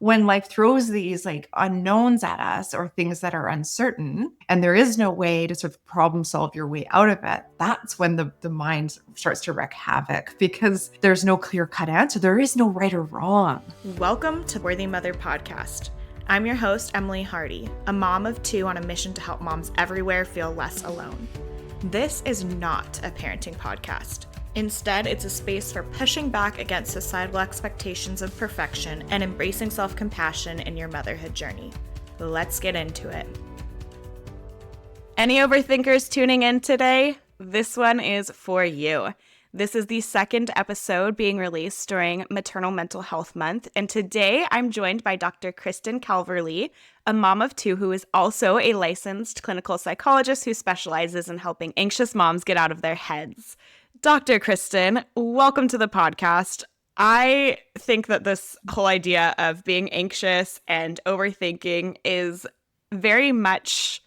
when life throws these like unknowns at us or things that are uncertain, and there is no way to sort of problem solve your way out of it, that's when the mind starts to wreak havoc because there's no clear cut answer. There is no right or wrong. Welcome to Worthy Mother Podcast. I'm your host, Emily Hardy, a mom of two on a mission to help moms everywhere feel less alone. This is not a parenting podcast. Instead, it's a space for pushing back against societal expectations of perfection and embracing self-compassion in your motherhood journey. Let's get into it. Any overthinkers tuning in today? This one is for you. This is the second episode being released during Maternal Mental Health Month, and today I'm joined by Dr. Kristin Calverley, a mom of two who is also a licensed clinical psychologist who specializes in helping anxious moms get out of their heads. Dr. Kristen, welcome to the podcast. I think that this whole idea of being anxious and overthinking is very much,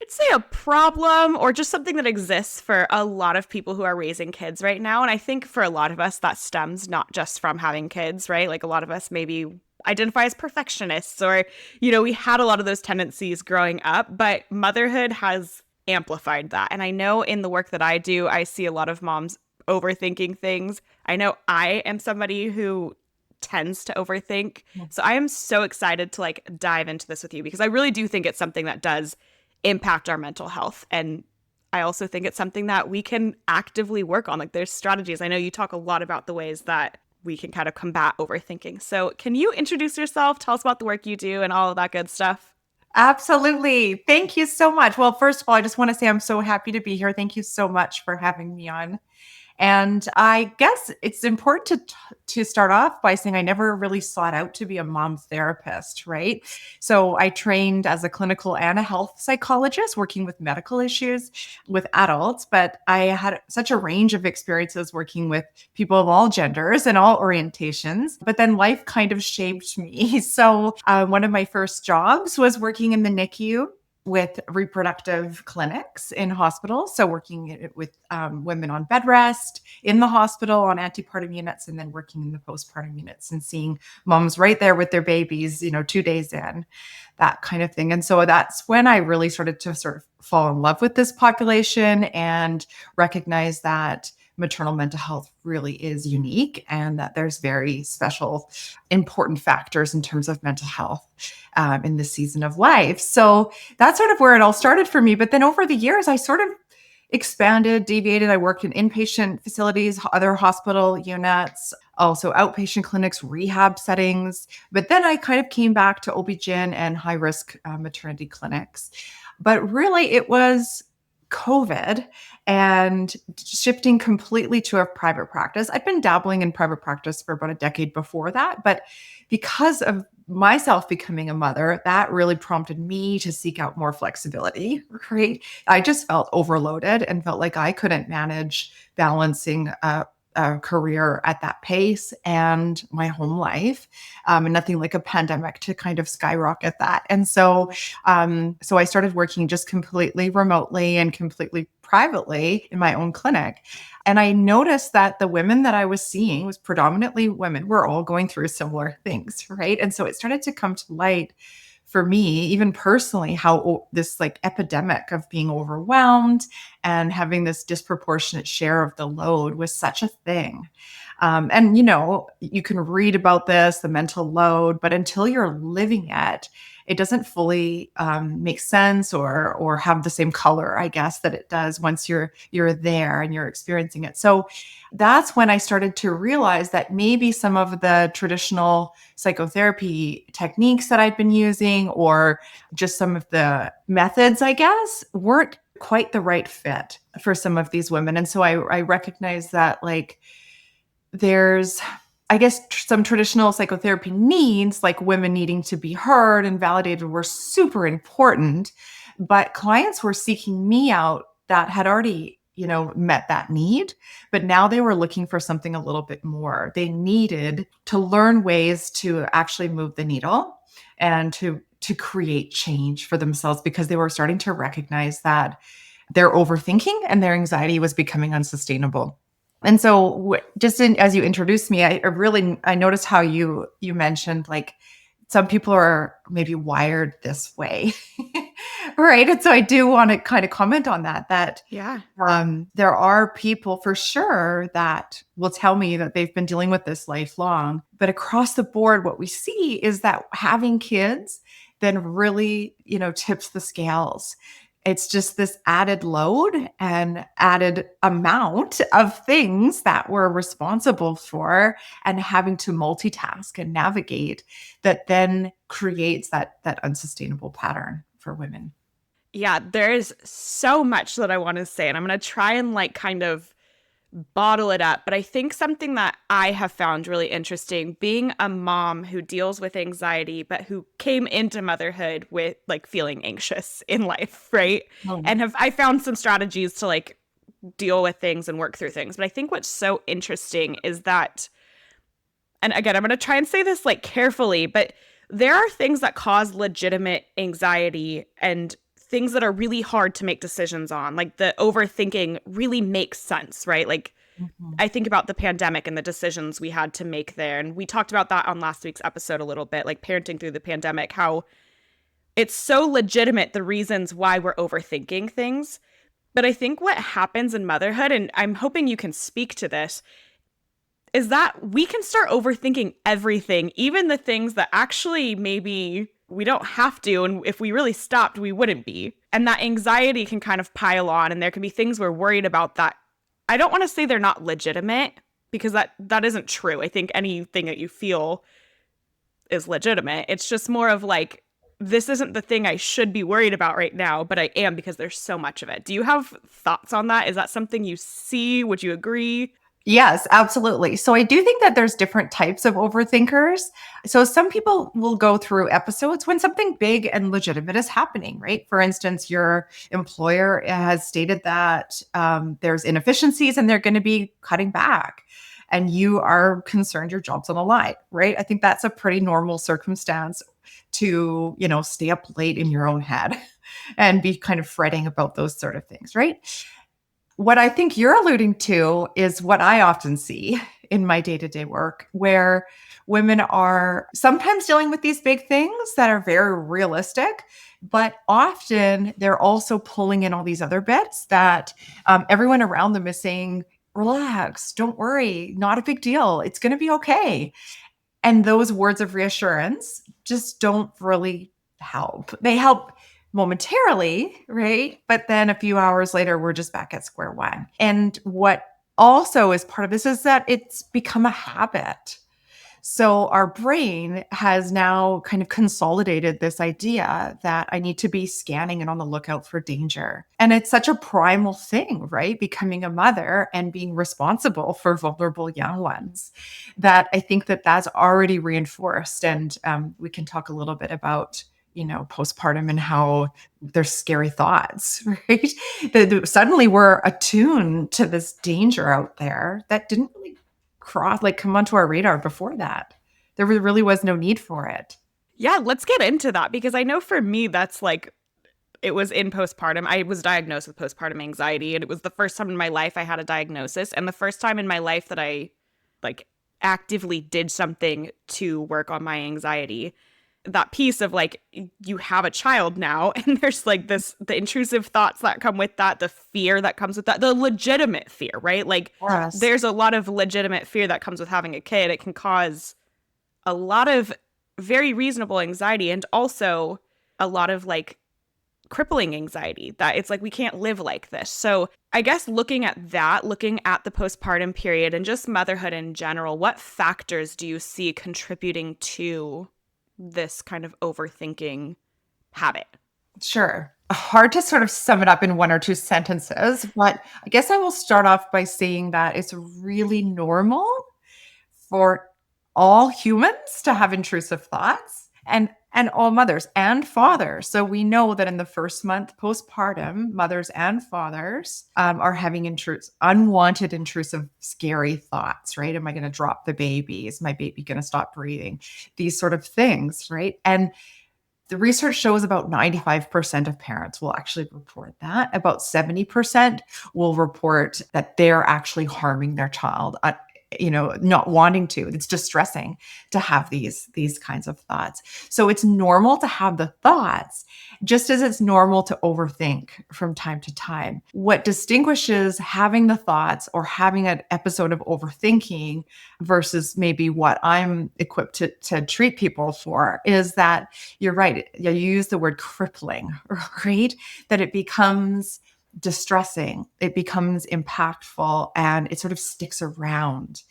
I'd say, a problem or just something that exists for a lot of people who are raising kids right now. And I think for a lot of us, that stems not just from having kids, right? Like a lot of us maybe identify as perfectionists or, we had a lot of those tendencies growing up, but motherhood has amplified that. And I know in the work that I do, I see a lot of moms overthinking things. I know I am somebody who tends to overthink. So I am so excited to dive into this with you because I really do think it's something that does impact our mental health. And I also think it's something that we can actively work on. There's strategies. I know you talk a lot about the ways that we can kind of combat overthinking. So can you introduce yourself, tell us about the work you do and all of that good stuff? Absolutely. Thank you so much. Well, first of all, I just want to say I'm so happy to be here. Thank you so much for having me on. And I guess it's important to start off by saying I never really sought out to be a mom therapist, right? So I trained as a clinical and a health psychologist working with medical issues with adults, but I had such a range of experiences working with people of all genders and all orientations. But then life kind of shaped me. So one of my first jobs was working in the NICU with reproductive clinics in hospitals. So working with women on bed rest in the hospital on antepartum units, and then working in the postpartum units and seeing moms right there with their babies, 2 days in, that kind of thing. And so that's when I really started to sort of fall in love with this population and recognize that maternal mental health really is unique and that there's very special, important factors in terms of mental health in this season of life. So that's sort of where it all started for me. But then over the years, I sort of expanded, deviated. I worked in inpatient facilities, other hospital units, also outpatient clinics, rehab settings. But then I kind of came back to OB-GYN and high-risk maternity clinics. But really, it was COVID and shifting completely to a private practice. I'd been dabbling in private practice for about a decade before that, but because of myself becoming a mother, that really prompted me to seek out more flexibility, right? I just felt overloaded and felt like I couldn't manage balancing a career at that pace and my home life, and nothing like a pandemic to kind of skyrocket that. And so I started working just completely remotely and completely privately in my own clinic. And I noticed that the women that I was seeing was predominantly women were all going through similar things, right? And so it started to come to light for me, even personally, how this epidemic of being overwhelmed and having this disproportionate share of the load was such a thing. And you can read about this, the mental load, but until you're living it doesn't fully make sense or have the same color, I guess, that it does once you're there and you're experiencing it. So that's when I started to realize that maybe some of the traditional psychotherapy techniques that I'd been using, or just some of the methods, I guess, weren't quite the right fit for some of these women. And so I recognized that there's, I guess, some traditional psychotherapy needs, like women needing to be heard and validated, were super important, but clients were seeking me out that had already, met that need, but now they were looking for something a little bit more. They needed to learn ways to actually move the needle and to create change for themselves, because they were starting to recognize that their overthinking and their anxiety was becoming unsustainable. And so as you introduced me, I noticed how you mentioned like some people are maybe wired this way. Right. And so I do want to kind of comment on that Yeah. there are people for sure that will tell me that they've been dealing with this lifelong. But across the board, what we see is that having kids then really, tips the scales. It's just this added load and added amount of things that we're responsible for and having to multitask and navigate that then creates that unsustainable pattern for women. Yeah, there is so much that I want to say, and I'm going to try and like kind of bottle it up. But I think something that I have found really interesting being a mom who deals with anxiety, but who came into motherhood with like feeling anxious in life, right? Mm. And I found some strategies to like deal with things and work through things. But I think what's so interesting is that, and again, I'm going to try and say this like carefully, but there are things that cause legitimate anxiety and things that are really hard to make decisions on. Like the overthinking really makes sense, right? Like Mhm. I think about the pandemic and the decisions we had to make there. And we talked about that on last week's episode a little bit, like parenting through the pandemic, how it's so legitimate, the reasons why we're overthinking things. But I think what happens in motherhood, and I'm hoping you can speak to this, is that we can start overthinking everything, even the things that actually maybe we don't have to. And if we really stopped, we wouldn't be. And that anxiety can kind of pile on. And there can be things we're worried about that I don't want to say they're not legitimate because that isn't true. I think anything that you feel is legitimate. It's just more of like, this isn't the thing I should be worried about right now, but I am because there's so much of it. Do you have thoughts on that? Is that something you see? Would you agree? Yes, absolutely. So I do think that there's different types of overthinkers. So some people will go through episodes when something big and legitimate is happening, right? For instance, your employer has stated that there's inefficiencies and they're going to be cutting back, and you are concerned your job's on the line, right? I think that's a pretty normal circumstance to, stay up late in your own head and be kind of fretting about those sort of things, right? What I think you're alluding to is what I often see in my day to day work, where women are sometimes dealing with these big things that are very realistic, but often they're also pulling in all these other bits that everyone around them is saying, relax, don't worry, not a big deal. It's going to be okay. And those words of reassurance just don't really help. They help momentarily, right? But then a few hours later, we're just back at square one. And what also is part of this is that it's become a habit. So our brain has now kind of consolidated this idea that I need to be scanning and on the lookout for danger. And it's such a primal thing, right? Becoming a mother and being responsible for vulnerable young ones, that I think that that's already reinforced. And we can talk a little bit about postpartum and how there's scary thoughts, right? Suddenly we're attuned to this danger out there that didn't really come onto our radar before that. There really was no need for it. Yeah, let's get into that because I know for me, that's like, it was in postpartum. I was diagnosed with postpartum anxiety, and it was the first time in my life I had a diagnosis, and the first time in my life that I like actively did something to work on my anxiety. That piece of like, you have a child now, and there's like the intrusive thoughts that come with that, the fear that comes with that, the legitimate fear, right? Like, Yes. there's a lot of legitimate fear that comes with having a kid. It can cause a lot of very reasonable anxiety and also a lot of like crippling anxiety that it's like we can't live like this. So, I guess looking at that, looking at the postpartum period and just motherhood in general, what factors do you see contributing to this kind of overthinking habit? Sure. Hard to sort of sum it up in one or two sentences, but I guess I will start off by saying that it's really normal for all humans to have intrusive thoughts, and all mothers and fathers. So we know that in the first month postpartum, mothers and fathers are having unwanted, intrusive, scary thoughts, right? Am I going to drop the baby? Is my baby going to stop breathing? These sort of things, right? And The research shows about 95% of parents will actually report that. About 70% will report that they're actually harming their child, not wanting to. It's distressing to have these kinds of thoughts. So it's normal to have the thoughts, just as it's normal to overthink from time to time. What distinguishes having the thoughts or having an episode of overthinking versus maybe what I'm equipped to treat people for is that you're right. You use the word crippling, right? That it becomes distressing, it becomes impactful, and it sort of sticks around.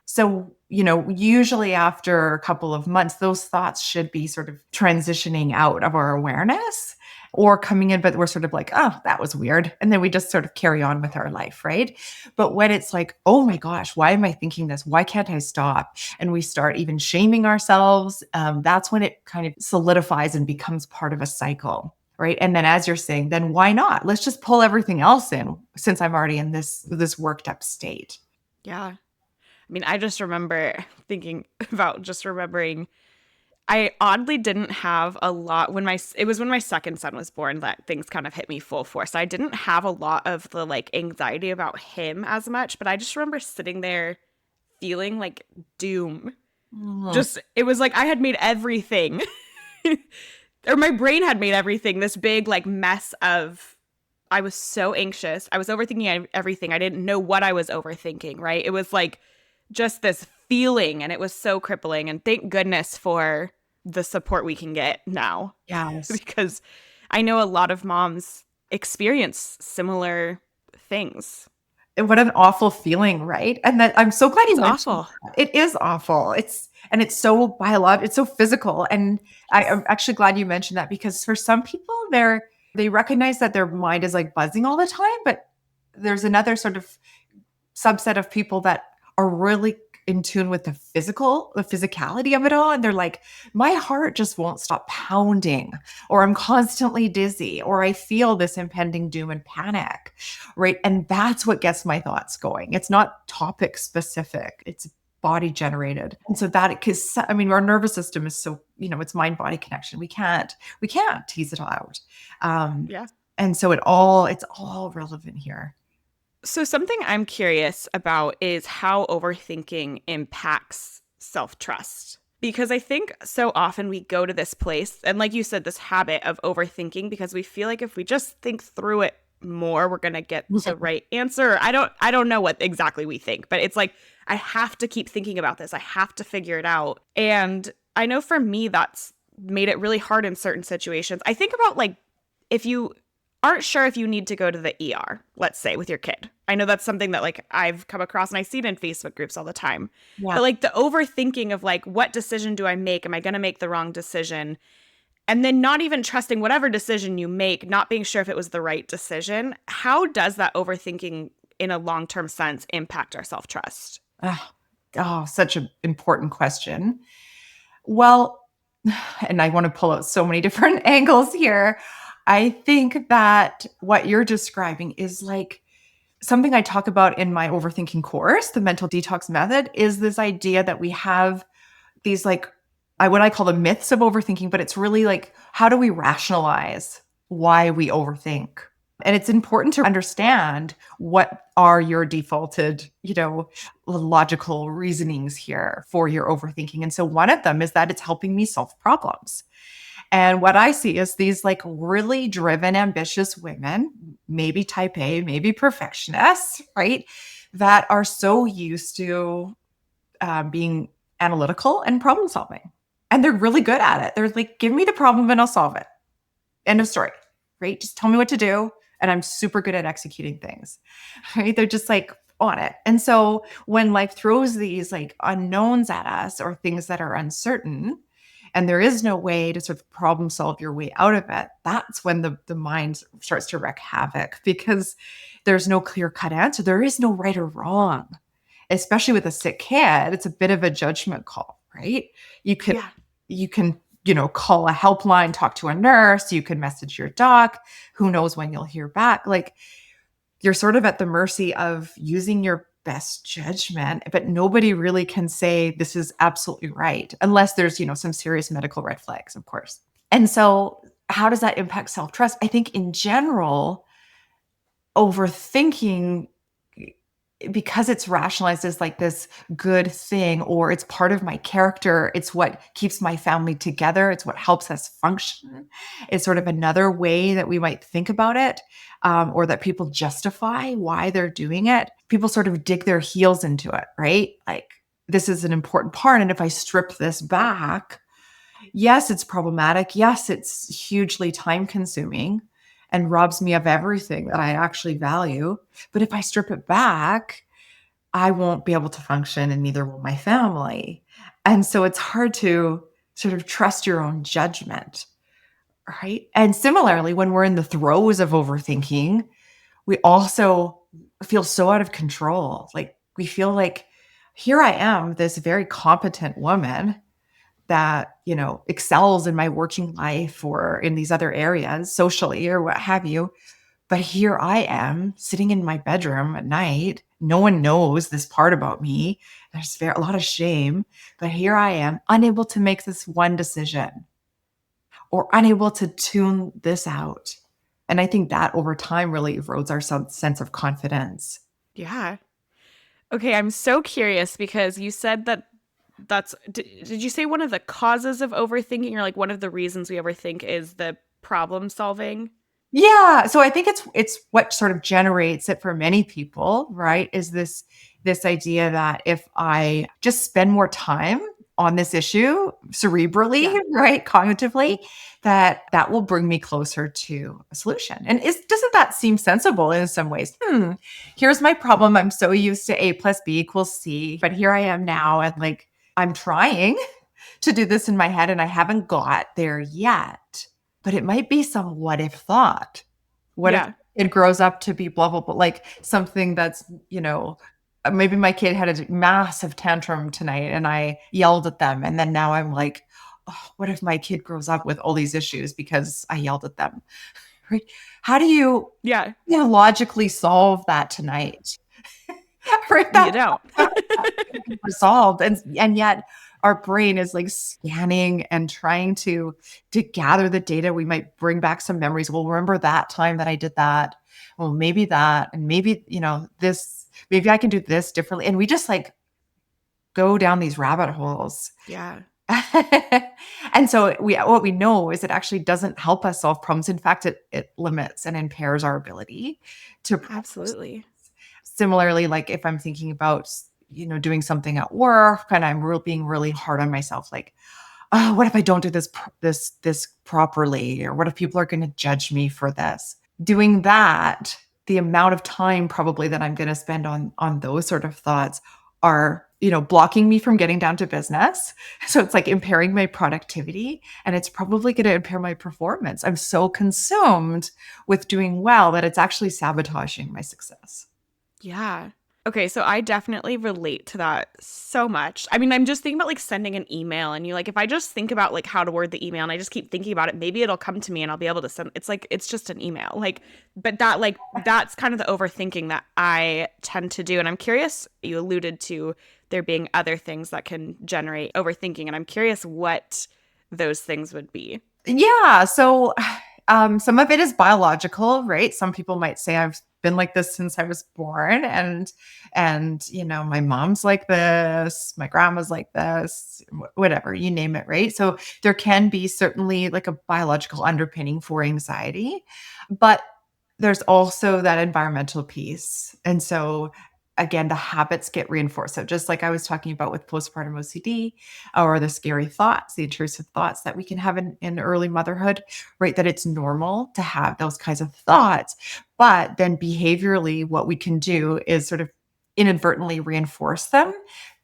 So, usually after a couple of months, those thoughts should be sort of transitioning out of our awareness or coming in, but we're sort of like, oh, that was weird. And then we just sort of carry on with our life, right? But when it's like, oh my gosh, why am I thinking this? Why can't I stop? And we start even shaming ourselves, that's when it kind of solidifies and becomes part of a cycle. Right. And then as you're saying, then why not? Let's just pull everything else in since I'm already in this worked up state. Yeah. I mean, I just remember thinking about just remembering I oddly didn't have a lot it was when my second son was born that things kind of hit me full force. I didn't have a lot of the like anxiety about him as much, but I just remember sitting there feeling like doom. Just it was like I had made everything or my brain had made everything this big like mess of I was so anxious. I was overthinking everything. I didn't know what I was overthinking, right? It was like just this feeling and it was so crippling. And thank goodness for the support we can get now. Yes. Because I know a lot of moms experience similar things. And what an awful feeling, right? And that I'm so glad you It's mentioned awful. that. It is awful. It's so biological, it's so physical. And I'm actually glad you mentioned that because for some people, they recognize that their mind is like buzzing all the time, but there's another sort of subset of people that are really in tune with the physicality of it all. And they're like, my heart just won't stop pounding, or I'm constantly dizzy, or I feel this impending doom and panic. Right. And that's what gets my thoughts going. It's not topic specific. It's body generated. And so because our nervous system is so, it's mind body connection. We can't tease it out. Yeah. And so it's all relevant here. So something I'm curious about is how overthinking impacts self-trust. Because I think so often we go to this place and like you said, this habit of overthinking because we feel like if we just think through it more, we're going to get the right answer. I don't know what exactly we think, but it's like, I have to keep thinking about this. I have to figure it out. And I know for me, that's made it really hard in certain situations. I think about like, if you aren't sure if you need to go to the ER, let's say with your kid. I know that's something that like I've come across and I see it in Facebook groups all the time. Yeah. But like the overthinking of like, what decision do I make? Am I going to make the wrong decision? And then not even trusting whatever decision you make, not being sure if it was the right decision. How does that overthinking in a long-term sense impact our self-trust? Such an important question. Well, and I want to pull out so many different angles here. I think that what you're describing is like something I talk about in my overthinking course, the mental detox method, is this idea that we have these like, what I call the myths of overthinking, but it's really like, how do we rationalize why we overthink? And it's important to understand what are your defaulted, logical reasonings here for your overthinking. And so one of them is that it's helping me solve problems. And what I see is these like really driven, ambitious women, maybe type A, maybe perfectionists, right? That are so used to being analytical and problem solving. And they're really good at it. They're like, give me the problem and I'll solve it. End of story, right? Just tell me what to do. And I'm super good at executing things, right? They're just like on it. And so when life throws these like unknowns at us or things that are uncertain, and there is no way to sort of problem solve your way out of it, that's when the mind starts to wreak havoc because there's no clear-cut answer. There is no right or wrong. Especially with a sick kid, it's a bit of a judgment call, right? You can call a helpline, talk to a nurse, you can message your doc, who knows when you'll hear back. Like you're sort of at the mercy of using your best judgment, but nobody really can say this is absolutely right unless there's, some serious medical red flags, of course. And so, how does that impact self trust? I think in general, overthinking, because it's rationalized as like this good thing, or it's part of my character, it's what keeps my family together, it's what helps us function, is sort of another way that we might think about it, or that people justify why they're doing it. People sort of dig their heels into it, right? Like, this is an important part. And if I strip this back, yes, it's problematic. Yes, it's hugely time consuming and robs me of everything that I actually value. But if I strip it back, I won't be able to function and neither will my family. And so it's hard to sort of trust your own judgment, right? And similarly, when we're in the throes of overthinking, we also feel so out of control. Like, we feel like, here I am, this very competent woman that, excels in my working life or in these other areas socially or what have you. But here I am sitting in my bedroom at night. No one knows this part about me. There's a lot of shame. But here I am, unable to make this one decision or unable to tune this out. And I think that over time really erodes our sense of confidence. Yeah. Okay, I'm so curious because you said that did you say one of the causes of overthinking or like one of the reasons we overthink is the problem solving? Yeah, so I think it's what sort of generates it for many people, right? Is this idea that if I just spend more time on this issue cerebrally, Yeah. right, cognitively, that will bring me closer to a solution. And doesn't that seem sensible in some ways? Here's my problem. I'm so used to A plus B equals C, but here I am now, and like, I'm trying to do this in my head and I haven't got there yet. But it might be some what if thought. What if Yeah. it grows up to be blah, blah, blah, like something that's, maybe my kid had a massive tantrum tonight and I yelled at them. And then now I'm like, oh, what if my kid grows up with all these issues because I yelled at them? Right? How do you, Yeah. logically solve that tonight? Right? You don't. Resolved, and yet our brain is like scanning and trying to gather the data. We might bring back some memories. Well, remember that time that I did that. Well, maybe that, and maybe this, maybe I can do this differently, and we just like go down these rabbit holes. Yeah. And so what we know is it actually doesn't help us solve problems. In fact, it limits and impairs our ability to. Absolutely. Similarly, like if I'm thinking about, doing something at work and I'm being really hard on myself, like, oh, what if I don't do this properly? Or what if people are going to judge me for this? Doing that, the amount of time probably that I'm going to spend on those sort of thoughts are, blocking me from getting down to business. So it's like impairing my productivity and it's probably going to impair my performance. I'm so consumed with doing well that it's actually sabotaging my success. Yeah. Okay, so I definitely relate to that so much. I mean, I'm just thinking about like sending an email and you like if I just think about like how to word the email and I just keep thinking about it, maybe it'll come to me and I'll be able to send it's like it's just an email. Like but that's kind of the overthinking that I tend to do. And I'm curious, you alluded to there being other things that can generate overthinking and I'm curious what those things would be. Yeah. So some of it is biological, right? Some people might say I've been like this since I was born and my mom's like this, my grandma's like this, whatever, you name it, right? So there can be certainly like a biological underpinning for anxiety, but there's also that environmental piece. And so again, the habits get reinforced. So just like I was talking about with postpartum OCD or the scary thoughts, the intrusive thoughts that we can have in early motherhood, right? That it's normal to have those kinds of thoughts. But then behaviorally, what we can do is sort of inadvertently reinforce them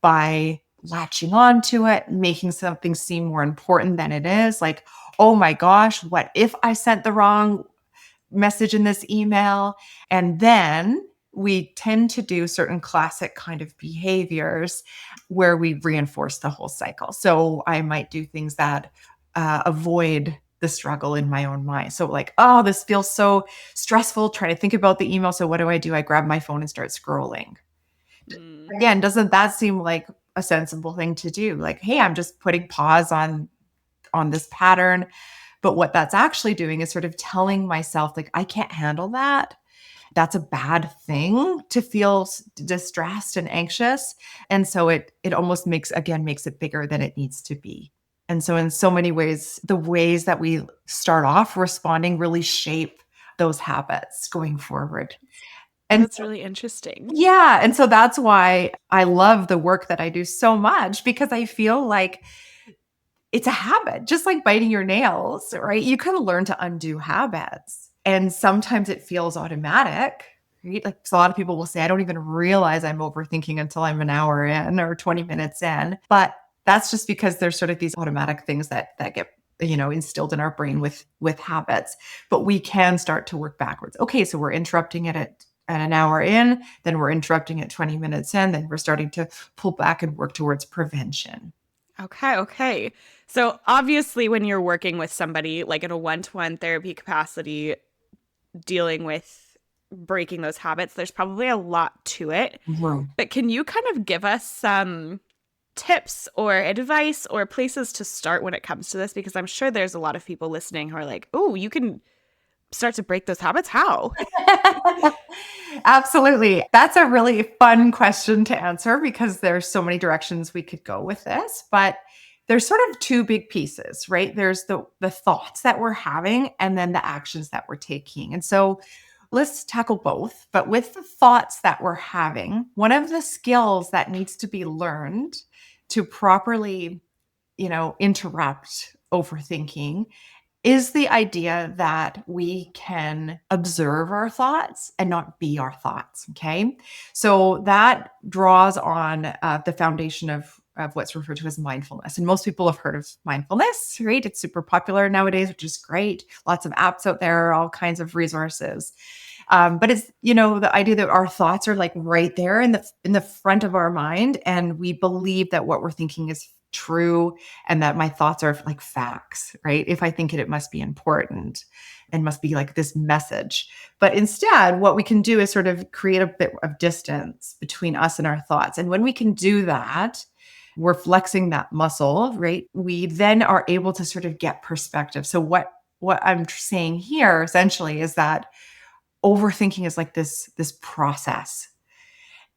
by latching on to it, making something seem more important than it is. Like, oh my gosh, what if I sent the wrong message in this email? And then we tend to do certain classic kind of behaviors where we reinforce the whole cycle. So I might do things that avoid the struggle in my own mind. So like, oh, this feels so stressful trying to think about the email. So what do? I grab my phone and start scrolling. Mm. Again, doesn't that seem like a sensible thing to do? Like, hey, I'm just putting pause on this pattern. But what that's actually doing is sort of telling myself, like, I can't handle that. That's a bad thing to feel distressed and anxious. And so it almost makes it bigger than it needs to be. And so in so many ways, the ways that we start off responding really shape those habits going forward. And That's really interesting. yeah, and so that's why I love the work that I do so much, because I feel like it's a habit, just like biting your nails, right? You can learn to undo habits. And sometimes it feels automatic, right? Like, so a lot of people will say, I don't even realize I'm overthinking until I'm an hour in or 20 minutes in. But that's just because there's sort of these automatic things that get instilled in our brain with habits. But we can start to work backwards. Okay, so we're interrupting it at an hour in, then we're interrupting it 20 minutes in, then we're starting to pull back and work towards prevention. Okay. So obviously when you're working with somebody like in a one-to-one therapy capacity dealing with breaking those habits, there's probably a lot to it. Right. But can you kind of give us some tips or advice or places to start when it comes to this? Because I'm sure there's a lot of people listening who are like, oh, you can start to break those habits. How? Absolutely. That's a really fun question to answer because there's so many directions we could go with this, but there's sort of two big pieces, right? There's the thoughts that we're having and then the actions that we're taking. And so let's tackle both. But with the thoughts that we're having, one of the skills that needs to be learned to properly, interrupt overthinking is the idea that we can observe our thoughts and not be our thoughts. Okay. So that draws on the foundation of what's referred to as mindfulness. And most people have heard of mindfulness, right? It's super popular nowadays, which is great. Lots of apps out there, all kinds of resources. But it's, the idea that our thoughts are like right there in the front of our mind. And we believe that what we're thinking is true and that my thoughts are like facts, right? If I think it, it must be important and must be like this message. But instead, what we can do is sort of create a bit of distance between us and our thoughts. And when we can do that, we're flexing that muscle, right? We then are able to sort of get perspective. So what I'm saying here essentially is that overthinking is like this process.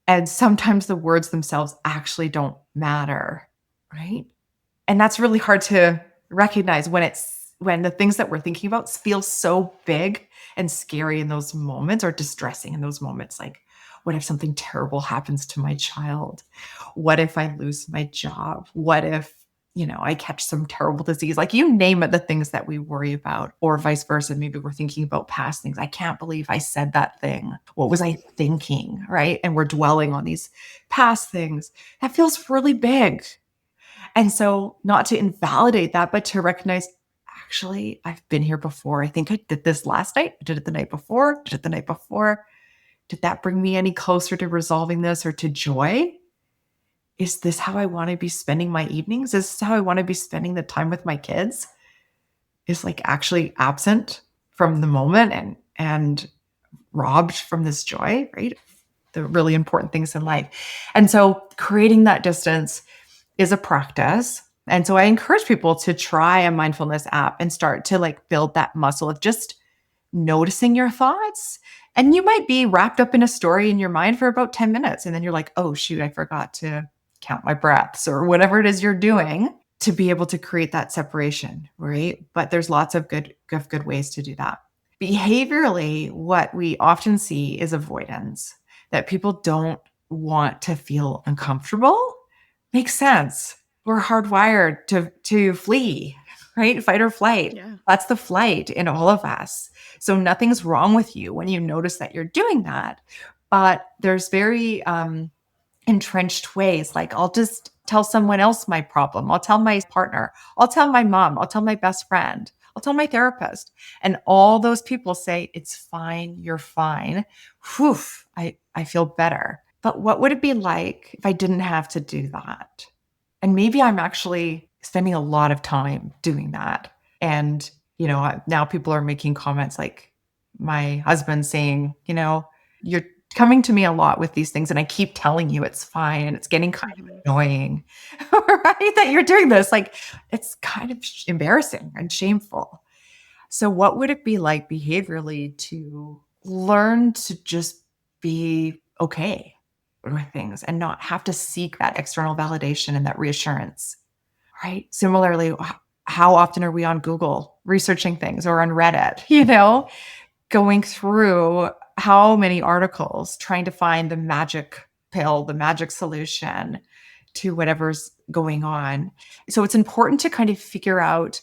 And sometimes the words themselves actually don't matter, right? And that's really hard to recognize when the things that we're thinking about feel so big and scary in those moments or distressing in those moments. Like, what if something terrible happens to my child? What if I lose my job? What if, I catch some terrible disease? Like, you name it, the things that we worry about, or vice versa. Maybe we're thinking about past things. I can't believe I said that thing. What was I thinking? Right. And we're dwelling on these past things. That feels really big. And so, not to invalidate that, but to recognize, actually, I've been here before. I think I did this last night. I did it the night before. Did it the night before. Did that bring me any closer to resolving this or to joy? Is this how I want to be spending my evenings? Is this how I want to be spending the time with my kids? Is like actually absent from the moment and robbed from this joy, right? The really important things in life. And so creating that distance is a practice. And so I encourage people to try a mindfulness app and start to like build that muscle of just noticing your thoughts. And you might be wrapped up in a story in your mind for about 10 minutes. And then you're like, oh, shoot, I forgot to count my breaths or whatever it is you're doing to be able to create that separation, right? But there's lots of good ways to do that. Behaviorally, what we often see is avoidance, that people don't want to feel uncomfortable. Makes sense. We're hardwired to flee, right? Fight or flight. Yeah. That's the flight in all of us. So nothing's wrong with you when you notice that you're doing that. But there's very entrenched ways. Like, I'll just tell someone else my problem. I'll tell my partner. I'll tell my mom. I'll tell my best friend. I'll tell my therapist. And all those people say, it's fine. You're fine. Whew, I feel better. But what would it be like if I didn't have to do that? And maybe I'm actually spending a lot of time doing that. And, now people are making comments like my husband saying, you're coming to me a lot with these things and I keep telling you it's fine and it's getting kind of annoying, right? That you're doing this. Like, it's kind of embarrassing and shameful. So, what would it be like behaviorally to learn to just be okay with things and not have to seek that external validation and that reassurance, right? Similarly, how often are we on Google researching things or on Reddit, going through how many articles trying to find the magic pill, the magic solution to whatever's going on? So, it's important to kind of figure out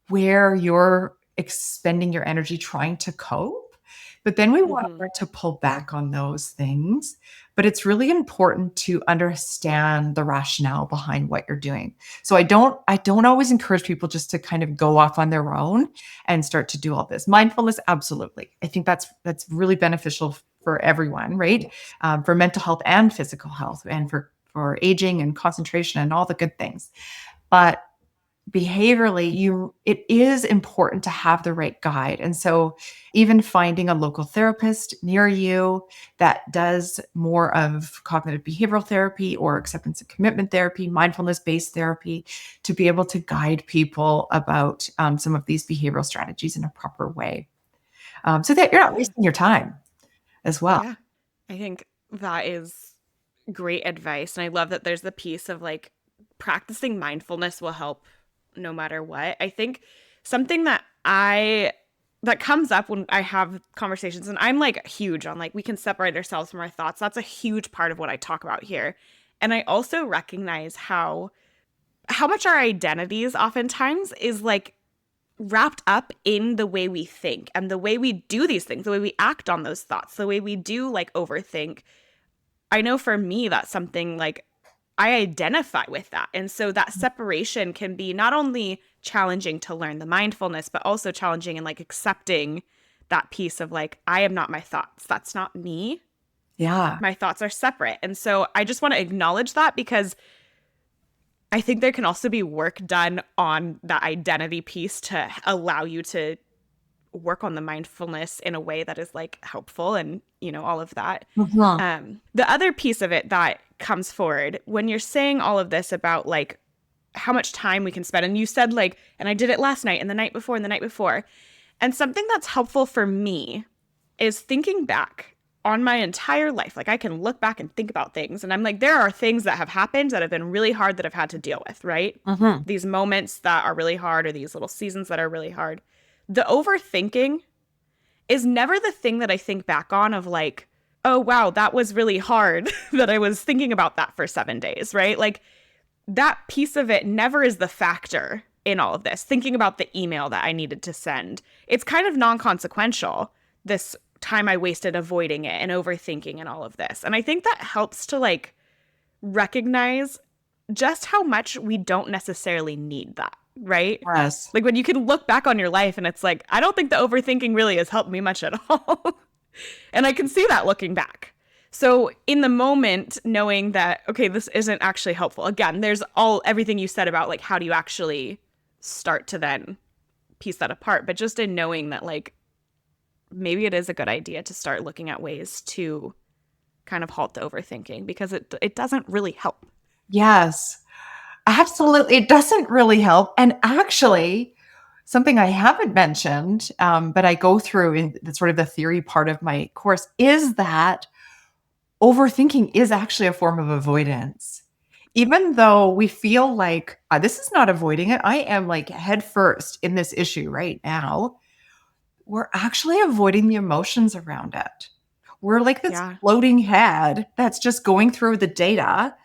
where you're expending your energy trying to cope. But then we want to Mm-hmm. learn to pull back on those things. But it's really important to understand the rationale behind what you're doing. So I don't always encourage people just to kind of go off on their own and start to do all this. Mindfulness, absolutely. I think that's really beneficial for everyone, right? For mental health and physical health, and for aging and concentration and all the good things. But behaviorally, it is important to have the right guide. And so even finding a local therapist near you that does more of cognitive behavioral therapy or acceptance and commitment therapy, mindfulness based therapy, to be able to guide people about some of these behavioral strategies in a proper way, so that you're not Yeah. wasting your time as well. Yeah. I think that is great advice. And I love that there's the piece of like practicing mindfulness will help no matter what. I think something that comes up when I have conversations, and I'm like huge on like we can separate ourselves from our thoughts. That's a huge part of what I talk about here. And I also recognize how much our identities oftentimes is like wrapped up in the way we think and the way we do these things, the way we act on those thoughts, the way we do like overthink. I know for me, that's something like I identify with that. And so that separation can be not only challenging to learn the mindfulness, but also challenging in like accepting that piece of like, I am not my thoughts. That's not me. Yeah. My thoughts are separate. And so I just want to acknowledge that because I think there can also be work done on that identity piece to allow you to work on the mindfulness in a way that is like helpful and, all of that. Mhm. The other piece of it that comes forward when you're saying all of this about like how much time we can spend, and you said like, and I did it last night and the night before and the night before, and something that's helpful for me is thinking back on my entire life. Like I can look back and think about things, and I'm like, there are things that have happened that have been really hard that I've had to deal with, right? Mhm. These moments that are really hard, or these little seasons that are really hard. The overthinking is never the thing that I think back on of like, oh, wow, that was really hard that I was thinking about that for 7 days, right? Like that piece of it never is the factor in all of this. Thinking about the email that I needed to send, it's kind of non consequential, this time I wasted avoiding it and overthinking and all of this. And I think that helps to like recognize just how much we don't necessarily need that, right? Yes. Like when you can look back on your life and it's like, I don't think the overthinking really has helped me much at all. And I can see that looking back. So in the moment, knowing that, okay, this isn't actually helpful. Again, there's everything you said about like, how do you actually start to then piece that apart? But just in knowing that like, maybe it is a good idea to start looking at ways to kind of halt the overthinking because it doesn't really help. Yes. Absolutely. It doesn't really help. And actually, something I haven't mentioned, but I go through in the sort of the theory part of my course, is that overthinking is actually a form of avoidance. Even though we feel like this is not avoiding it, I am like head first in this issue right now, we're actually avoiding the emotions around it. We're like this Yeah. floating head that's just going through the data,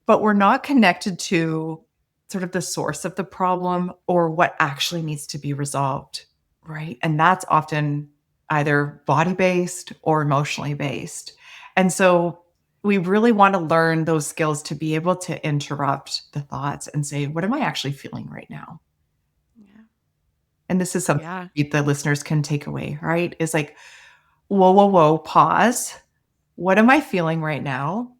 but we're not connected to sort of the source of the problem or what actually needs to be resolved, right? And that's often either body based or emotionally based. And so we really want to learn those skills to be able to interrupt the thoughts and say, what am I actually feeling right now? Yeah. And this is something Yeah. the listeners can take away, right? Is like, whoa, whoa, whoa, pause. What am I feeling right now?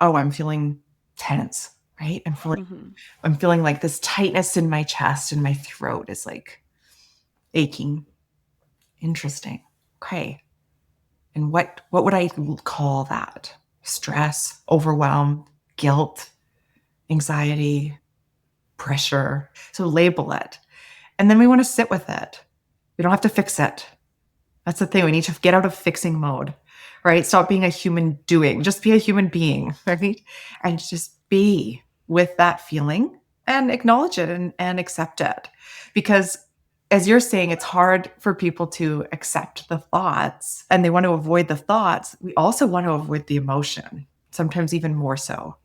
Oh, I'm feeling tense, right? Mm-hmm. I'm feeling like this tightness in my chest and my throat is like aching. Interesting. Okay. And what would I call that? Stress, overwhelm, guilt, anxiety, pressure. So label it. And then we want to sit with it. We don't have to fix it. That's the thing. We need to get out of fixing mode, right? Stop being a human doing, just be a human being, right? And just be with that feeling and acknowledge it and accept it. Because as you're saying, it's hard for people to accept the thoughts and they want to avoid the thoughts. We also want to avoid the emotion, sometimes even more so.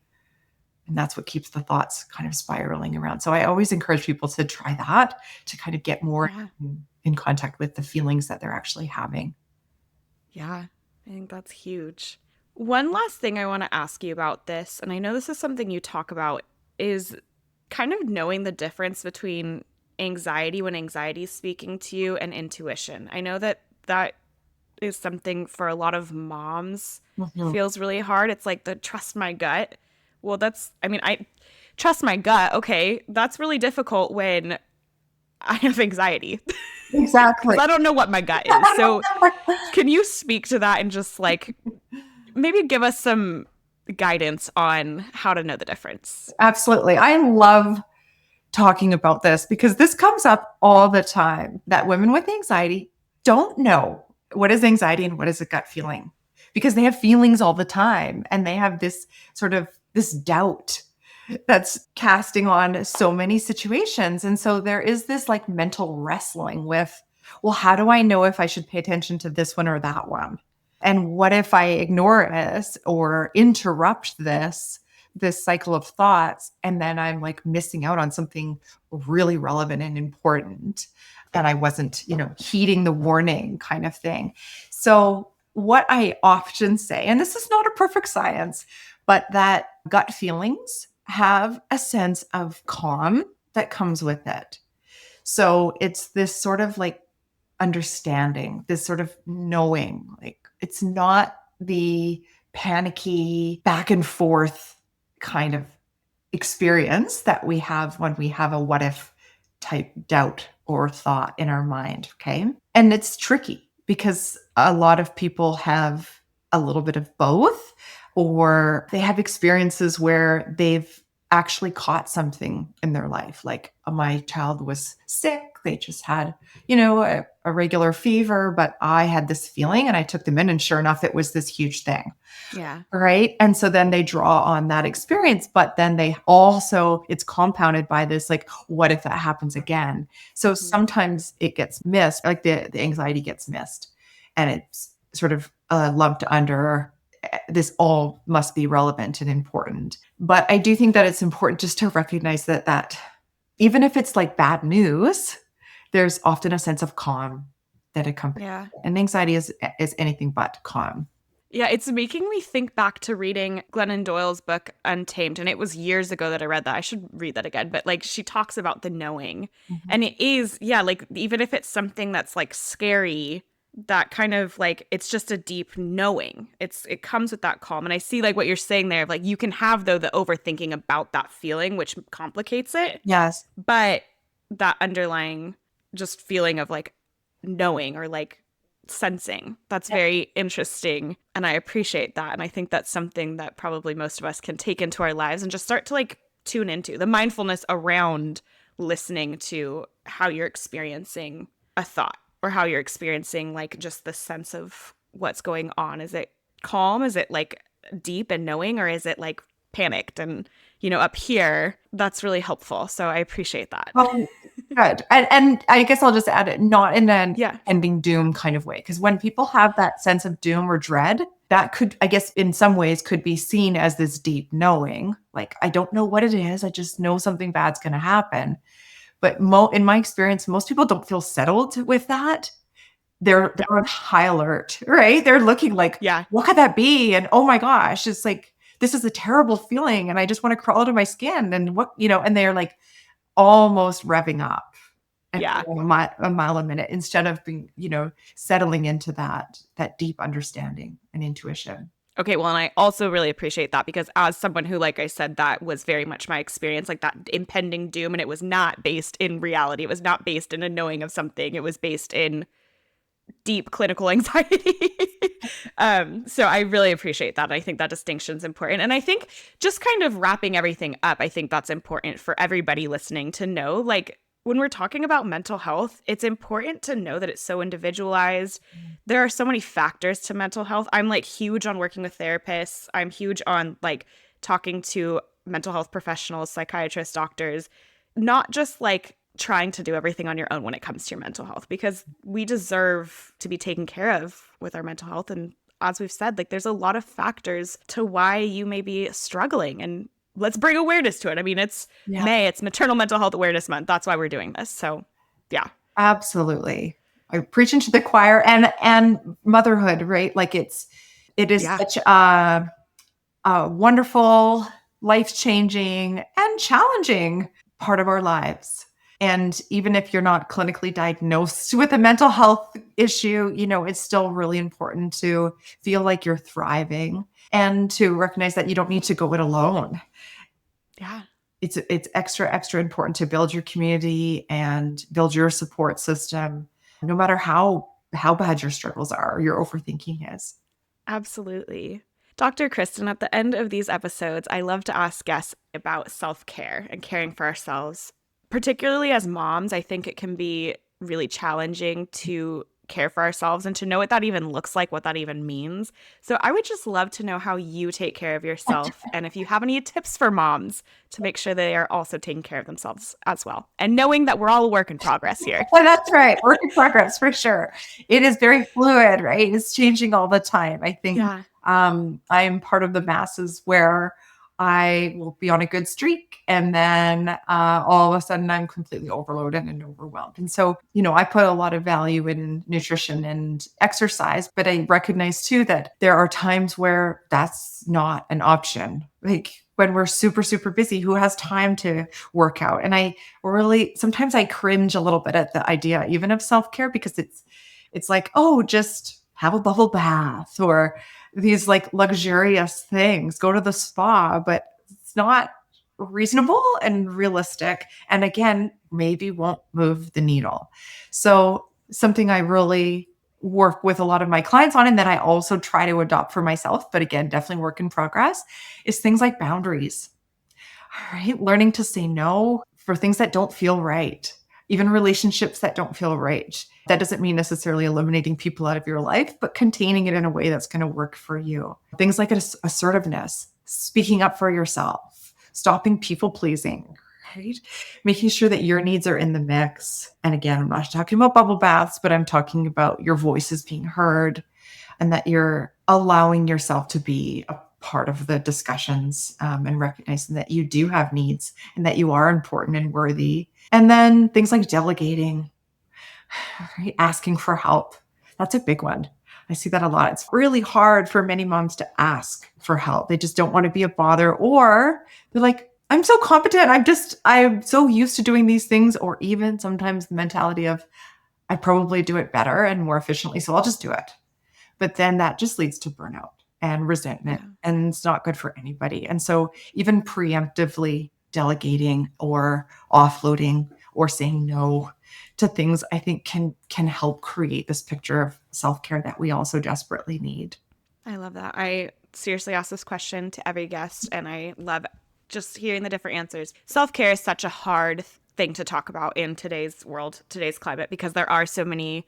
And that's what keeps the thoughts kind of spiraling around. So I always encourage people to try that, to kind of get more in contact with the feelings that they're actually having. Yeah, I think that's huge. One last thing I want to ask you about this, and I know this is something you talk about, is kind of knowing the difference between anxiety when anxiety is speaking to you and intuition. I know that that is something for a lot of moms feels really hard. It's like the trust my gut. Well, I trust my gut. Okay, that's really difficult when I have anxiety. Exactly. Because I don't know what my gut is. So can you speak to that and just like maybe give us some guidance on how to know the difference? Absolutely. I love talking about this because this comes up all the time that women with anxiety don't know what is anxiety and what is a gut feeling because they have feelings all the time and they have this sort of this doubt that's casting on so many situations. And so there is this like mental wrestling with, well, how do I know if I should pay attention to this one or that one? And what if I ignore this or interrupt this cycle of thoughts, and then I'm like missing out on something really relevant and important that I wasn't, heeding the warning kind of thing. So what I often say, and this is not a perfect science, but that gut feelings have a sense of calm that comes with it. So it's this sort of like understanding, this sort of knowing, like it's not the panicky back and forth kind of experience that we have when we have a what if type doubt or thought in our mind. Okay. And it's tricky because a lot of people have a little bit of both, or they have experiences where they've actually caught something in their life. Like my child was sick. They just had, a regular fever, but I had this feeling and I took them in and sure enough, it was this huge thing. Yeah. Right. And so then they draw on that experience, but then they also, it's compounded by this, like, what if that happens again? So sometimes it gets missed, like the anxiety gets missed and it's sort of lumped under this all must be relevant and important. But I do think that it's important just to recognize that even if it's like bad news, there's often a sense of calm that accompanies. Yeah. And anxiety is anything but calm. Yeah, it's making me think back to reading Glennon Doyle's book Untamed, and it was years ago that I read that. I should read that again, but like she talks about the knowing. And it is, like even if it's something that's like scary, that kind of like it's just a deep knowing. It comes with that calm. And I see like what you're saying there, like you can have though the overthinking about that feeling, which complicates it. Yes. But that underlying just feeling of like knowing or like sensing, that's very interesting, and I appreciate that. And I think that's something that probably most of us can take into our lives and just start to like tune into the mindfulness around listening to how you're experiencing a thought or how you're experiencing like just the sense of what's going on. Is it calm? Is it like deep and knowing, or is it like panicked and up here? That's really helpful, so I appreciate that. Well, good. And I guess I'll just add it, not in an Yeah. ending doom kind of way. Because when people have that sense of doom or dread, that could, I guess, in some ways could be seen as this deep knowing. Like, I don't know what it is. I just know something bad's going to happen. But in my experience, most people don't feel settled with that. They're on high alert, right? They're looking like, what could that be? And oh my gosh, it's like, this is a terrible feeling. And I just want to crawl out of my skin. And and they're like, almost revving up and a mile a minute instead of being, settling into that deep understanding and intuition. Okay, well, and I also really appreciate that because as someone who, like I said, that was very much my experience, like that impending doom, and it was not based in reality. It was not based in a knowing of something. It was based in deep clinical anxiety. So I really appreciate that. I think that distinction is important. And I think just kind of wrapping everything up, I think that's important for everybody listening to know, like, when we're talking about mental health, it's important to know that it's so individualized. There are so many factors to mental health. I'm like huge on working with therapists. I'm huge on like talking to mental health professionals, psychiatrists, doctors, not just like trying to do everything on your own when it comes to your mental health, because we deserve to be taken care of with our mental health. And as we've said, like there's a lot of factors to why you may be struggling, and let's bring awareness to it. I mean, it's Yeah, May, it's Maternal Mental Health Awareness Month. That's why we're doing this. So, yeah. absolutely. I preaching to the choir and motherhood, right? Like it is Yeah. such a wonderful, life-changing and challenging part of our lives. And even if you're not clinically diagnosed with a mental health issue, it's still really important to feel like you're thriving and to recognize that you don't need to go it alone. Yeah. It's extra important to build your community and build your support system, no matter how bad your struggles are or your overthinking is. Absolutely. Dr. Kristen, at the end of these episodes, I love to ask guests about self care and caring for ourselves. Particularly as moms, I think it can be really challenging to care for ourselves and to know what that even looks like, what that even means. So I would just love to know how you take care of yourself and if you have any tips for moms to make sure they are also taking care of themselves as well. And knowing that we're all a work in progress here. Well, that's right. Work in progress for sure. It is very fluid, right? It's changing all the time. I think Yeah. I am part of the masses where I will be on a good streak and then all of a sudden I'm completely overloaded and overwhelmed. And so, I put a lot of value in nutrition and exercise, but I recognize too that there are times where that's not an option. Like when we're super, super busy, who has time to work out? And I really sometimes I cringe a little bit at the idea even of self-care because it's like, oh, just have a bubble bath or these like luxurious things, go to the spa, but it's not reasonable and realistic. And again, maybe won't move the needle. So something I really work with a lot of my clients on and that I also try to adopt for myself, but again, definitely work in progress, is things like boundaries. All right. Learning to say no for things that don't feel right, even relationships that don't feel right. That doesn't mean necessarily eliminating people out of your life, but containing it in a way that's going to work for you. Things like assertiveness, speaking up for yourself, stopping people pleasing, right? Making sure that your needs are in the mix. And again, I'm not talking about bubble baths, but I'm talking about your voices being heard and that you're allowing yourself to be a part of the discussions and recognizing that you do have needs and that you are important and worthy. And then things like delegating, right? Asking for help. That's a big one. I see that a lot. It's really hard for many moms to ask for help. They just don't want to be a bother, or they're like, I'm so competent. I'm so used to doing these things, or even sometimes the mentality of, I probably do it better and more efficiently, so I'll just do it. But then that just leads to burnout and resentment, Yeah. and it's not good for anybody. And so even preemptively delegating or offloading or saying no to things, I think can help create this picture of self-care that we also desperately need. I love that. I seriously ask this question to every guest, and I love just hearing the different answers. Self care is such a hard thing to talk about in today's world, today's climate, because there are so many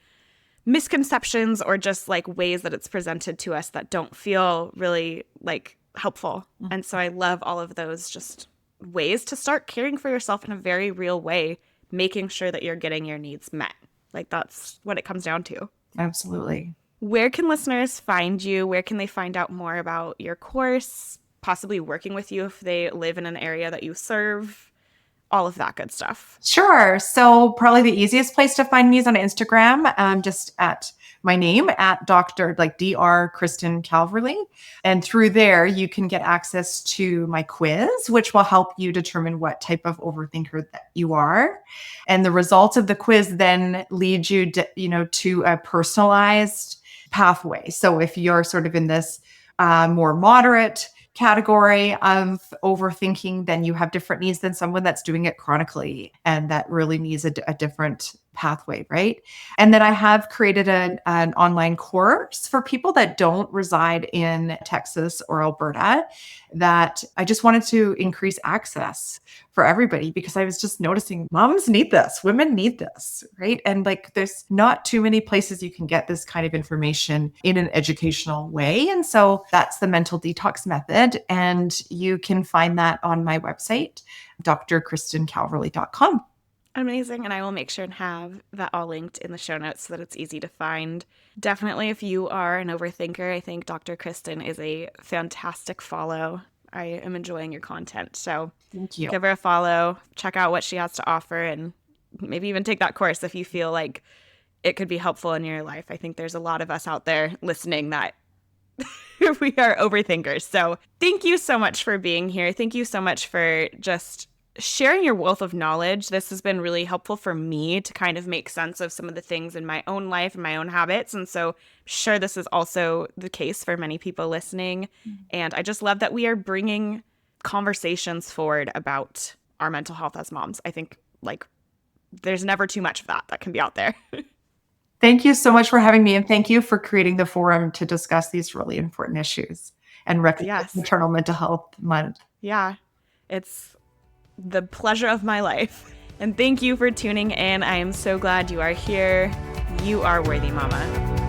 misconceptions or just like ways that it's presented to us that don't feel really like helpful. And so I love all of those just ways to start caring for yourself in a very real way, making sure that you're getting your needs met. Like that's what it comes down to. Absolutely. Where can listeners find you? Where can they find out more about your course, possibly working with you if they live in an area that you serve, all of that good stuff? Sure. So probably the easiest place to find me is on Instagram, just at my name at Dr. like Dr. Kristin Calverley. And through there, you can get access to my quiz, which will help you determine what type of overthinker that you are. And the results of the quiz then lead you to a personalized pathway. So if you're sort of in this more moderate category of overthinking, then you have different needs than someone that's doing it chronically and that really needs a different pathway, right? And then I have created an online course for people that don't reside in Texas or Alberta, that I just wanted to increase access for everybody, because I was just noticing moms need this, women need this, right? And like there's not too many places you can get this kind of information in an educational way. And so that's the mental detox method. And you can find that on my website, drkristincalverley.com. Amazing. And I will make sure and have that all linked in the show notes so that it's easy to find. Definitely, if you are an overthinker, I think Dr. Kristen is a fantastic follow. I am enjoying your content. So Thank you. give her a follow, check out what she has to offer, and maybe even take that course if you feel like it could be helpful in your life. I think there's a lot of us out there listening that we are overthinkers. So thank you so much for being here. Thank you so much for just sharing your wealth of knowledge. This has been really helpful for me to kind of make sense of some of the things in my own life and my own habits. And so I'm sure this is also the case for many people listening. And I just love that we are bringing conversations forward about our mental health as moms. I think like there's never too much of that can be out there. Thank you so much for having me. And thank you for creating the forum to discuss these really important issues and recognize Maternal Mental Health Month. Yeah, it's the pleasure of my life. And thank you for tuning in. I am so glad you are here. You are worthy, Mama.